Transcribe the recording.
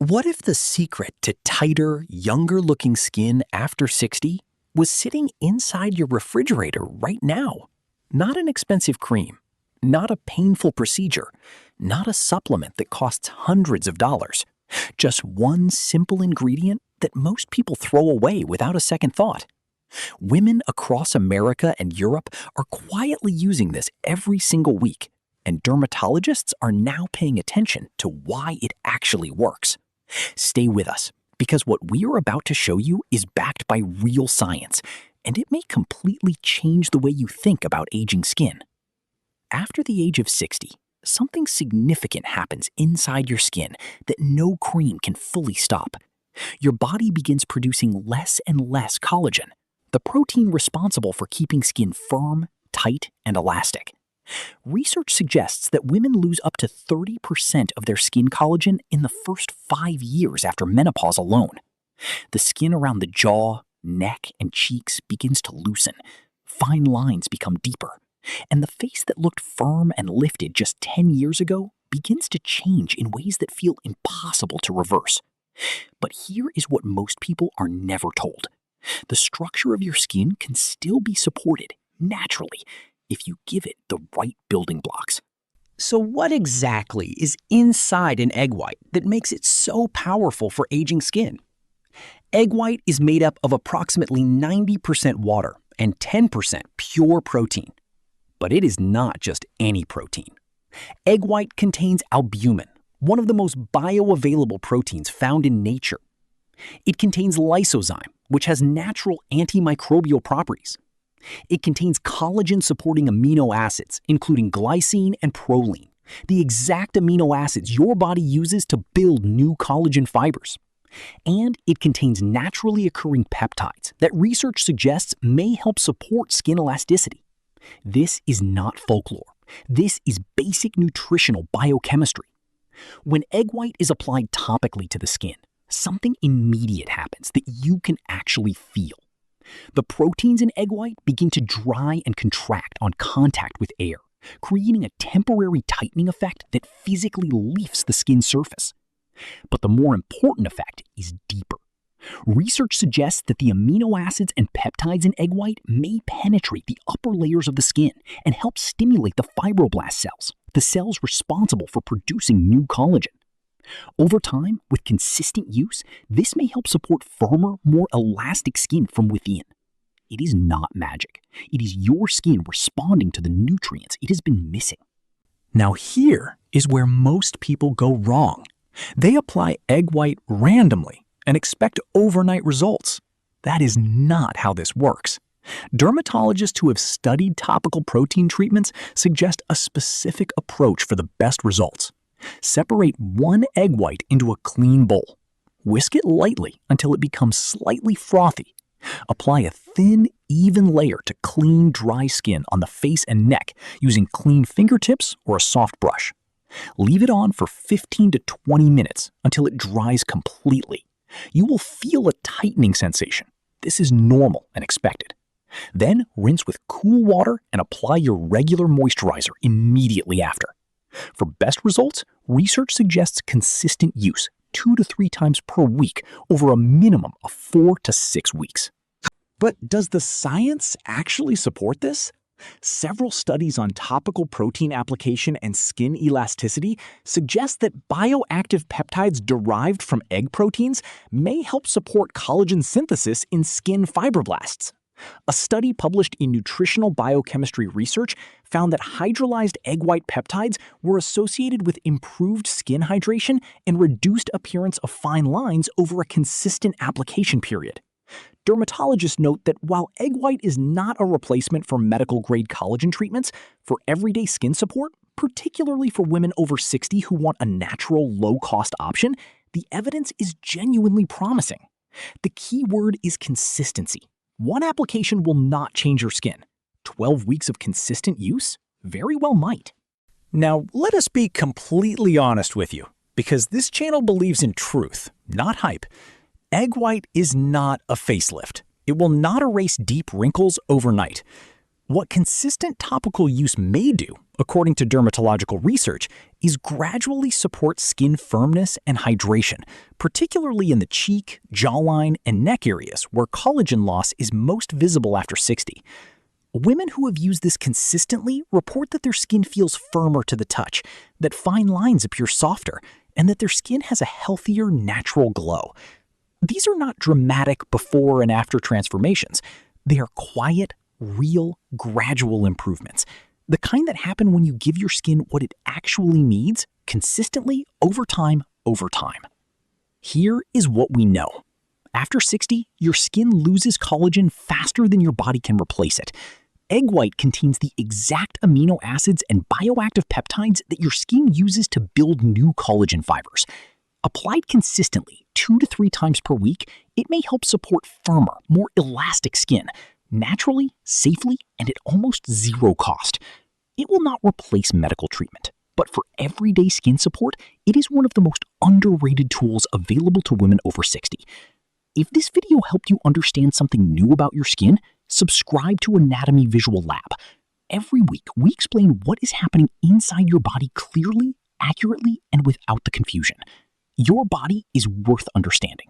What if the secret to tighter, younger-looking skin after 60 was sitting inside your refrigerator right now? Not an expensive cream, not a painful procedure, not a supplement that costs hundreds of dollars. Just one simple ingredient that most people throw away without a second thought. Women across America and Europe are quietly using this every single week, and dermatologists are now paying attention to why it actually works. Stay with us, because what we are about to show you is backed by real science, and it may completely change the way you think about aging skin. After the age of 60, something significant happens inside your skin that no cream can fully stop. Your body begins producing less and less collagen, the protein responsible for keeping skin firm, tight, and elastic. Research suggests that women lose up to 30% of their skin collagen in the first 5 years after menopause alone. The skin around the jaw, neck, and cheeks begins to loosen. Fine lines become deeper, and the face that looked firm and lifted just 10 years ago begins to change in ways that feel impossible to reverse. But here is what most people are never told. The structure of your skin can still be supported naturally if you give it the right building blocks. So what exactly is inside an egg white that makes it so powerful for aging skin? Egg white is made up of approximately 90% water and 10% pure protein. But it is not just any protein. Egg white contains albumin, one of the most bioavailable proteins found in nature. It contains lysozyme, which has natural antimicrobial properties. It contains collagen-supporting amino acids, including glycine and proline, the exact amino acids your body uses to build new collagen fibers. And it contains naturally occurring peptides that research suggests may help support skin elasticity. This is not folklore. This is basic nutritional biochemistry. When egg white is applied topically to the skin, something immediate happens that you can actually feel. The proteins in egg white begin to dry and contract on contact with air, creating a temporary tightening effect that physically lifts the skin surface. But the more important effect is deeper. Research suggests that the amino acids and peptides in egg white may penetrate the upper layers of the skin and help stimulate the fibroblast cells, the cells responsible for producing new collagen. Over time, with consistent use, this may help support firmer, more elastic skin from within. It is not magic. It is your skin responding to the nutrients it has been missing. Now here is where most people go wrong. They apply egg white randomly and expect overnight results. That is not how this works. Dermatologists who have studied topical protein treatments suggest a specific approach for the best results. Separate one egg white into a clean bowl. Whisk it lightly until it becomes slightly frothy. Apply a thin, even layer to clean, dry skin on the face and neck using clean fingertips or a soft brush. Leave it on for 15 to 20 minutes until it dries completely. You will feel a tightening sensation. This is normal and expected. Then rinse with cool water and apply your regular moisturizer immediately after. For best results, research suggests consistent use 2 to 3 times per week over a minimum of 4 to 6 weeks. But does the science actually support this? Several studies on topical protein application and skin elasticity suggest that bioactive peptides derived from egg proteins may help support collagen synthesis in skin fibroblasts. A study published in Nutritional Biochemistry Research found that hydrolyzed egg white peptides were associated with improved skin hydration and reduced appearance of fine lines over a consistent application period. Dermatologists note that while egg white is not a replacement for medical-grade collagen treatments, for everyday skin support, particularly for women over 60 who want a natural, low-cost option, the evidence is genuinely promising. The key word is consistency. One application will not change your skin. 12 weeks of consistent use very well might. Now, let us be completely honest with you, because this channel believes in truth, not hype. Egg white is not a facelift. It will not erase deep wrinkles overnight. What consistent topical use may do according to dermatological research, is gradually support skin firmness and hydration, particularly in the cheek, jawline, and neck areas where collagen loss is most visible after 60. Women who have used this consistently report that their skin feels firmer to the touch, that fine lines appear softer, and that their skin has a healthier, natural glow. These are not dramatic before and after transformations. They are quiet, real, gradual improvements. The kind that happen when you give your skin what it actually needs, consistently, over time. Here is what we know. After 60, your skin loses collagen faster than your body can replace it. Egg white contains the exact amino acids and bioactive peptides that your skin uses to build new collagen fibers. Applied consistently 2 to 3 times per week, it may help support firmer, more elastic skin, naturally, safely, and at almost zero cost. It will not replace medical treatment, but for everyday skin support, it is one of the most underrated tools available to women over 60. If this video helped you understand something new about your skin, subscribe to Anatomy Visual Lab. Every week, we explain what is happening inside your body clearly, accurately, and without the confusion. Your body is worth understanding.